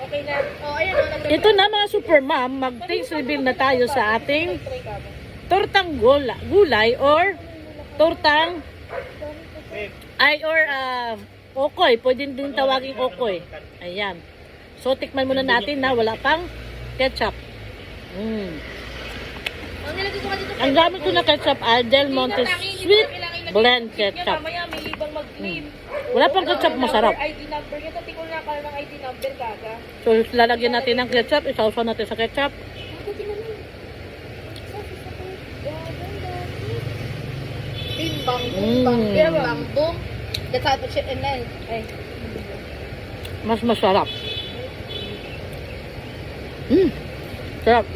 Okay na. Oh, ayan o. Ito na mga super mom, mag-taste reveal na tayo sa ating tortang gulay or tortang okoy. Pwede din tawagin okoy. Ayan. So, tikman muna natin na wala pang ketchup. Ang gamit ko na ketchup ay Del Monte Sweet Blend Ketchup. Mamaya may ibang mag-claim. Wala pang ketchup, masarap. ID number niya. Tati ko na pala ng ID number kaga. So, lalagyan natin ng ketchup. Isawsaw natin sa ketchup. Bang bang bang boom. That's how to shit and then. Ay. Mas masarap. Sarap.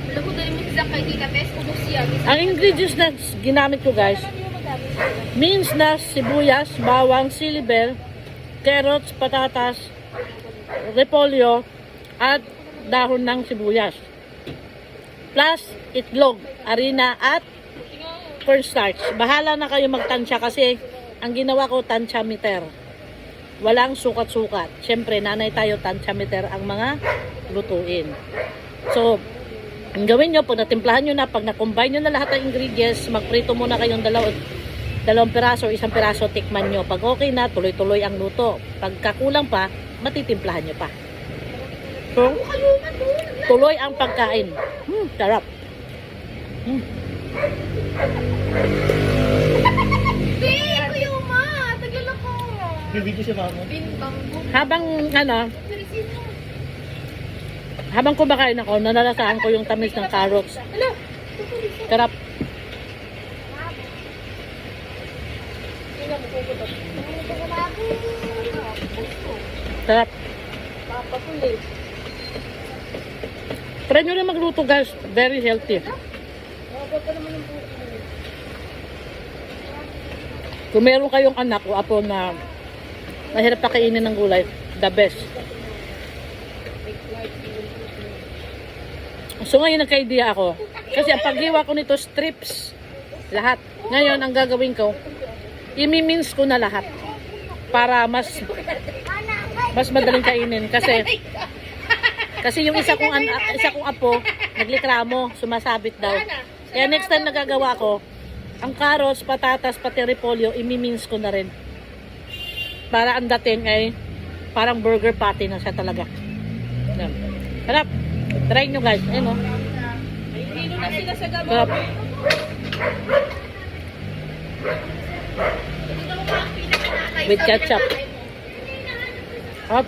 Alam ko dali mo sa kay Tita Tess. Ubus siya. Ang ingredients na ginamit ko guys, minced na sibuyas, bawang, sili bell, carrots, patatas, repolyo, at dahon ng sibuyas. Plus, itlog, harina, at cornstarch. Bahala na kayo magtansya kasi ang ginawa ko tansyameter. Walang sukat-sukat. Siyempre, nanay tayo, tansyameter ang mga lutuin. So, ang gawin nyo, pag natimplahan nyo na, pag na-combine nyo na lahat ng ingredients, magprito muna kayong dalawang piraso, isang piraso, tikman nyo. Pag okay na, tuloy-tuloy ang luto. Pag kakulang pa, matitimplahan nyo pa. So, tuloy ang pagkain. Sarap. Kuya Ma! Tagal ako. Bibidyo si mama. Bang boom. Habang kumakain ako, nalalasaan ko yung tamis ng carrots. Hala! Sarap. Sarap. Papapulit. Try nyo rin magluto guys. Very healthy. Mababa pa naman yung buko. Kung meron kayong anak o apo na mahirap pa kainin ng gulay, the best. So ngayon nagka-idea ako. Kasi ang paghiwa ko nito strips. Lahat. Ngayon ang gagawin ko, imi-mince ko na lahat. Para mas madaling kainin. Kasi yung isa kong apo, naglikramo, sumasabit daw. Kaya next time nagagawa ko, ang carrots, patatas, pati repolyo, imi-mince ko na rin. Para ang dating ay parang burger patty na siya talaga. Yan. Sarap. Try nyo guys. Ayun o. Hilo na sila sa gamot. Sarap. With ketchup. Sarap.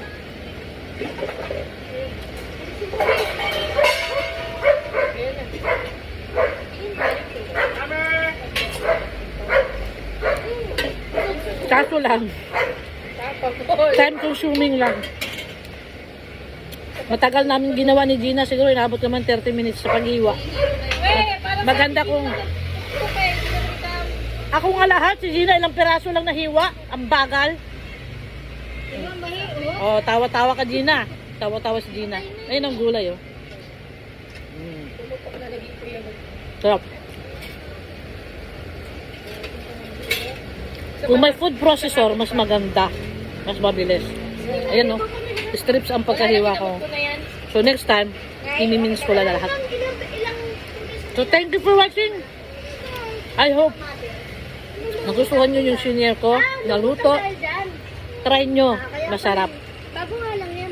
Kaso lang, time consuming lang. Matagal namin ginawa ni Gina, siguro inabot naman 30 minutes sa paghiwa. Maganda kung ako nga lahat, si Gina ilang piraso lang nahiwa, ang bagal. Oh, tawa-tawa ka Gina. Tawa-tawa si Gina. Ayun ang gulay oh. Sarap. Kung may food processor, mas maganda. Mas mabilis. Ayan oh. Strips ang pagkahiwa ko. So next time, imi-mince ko lang lahat. So thank you for watching. I hope nagustuhan nyo yung senior ko na luto. Try nyo. Masarap. Bago nga lang yan.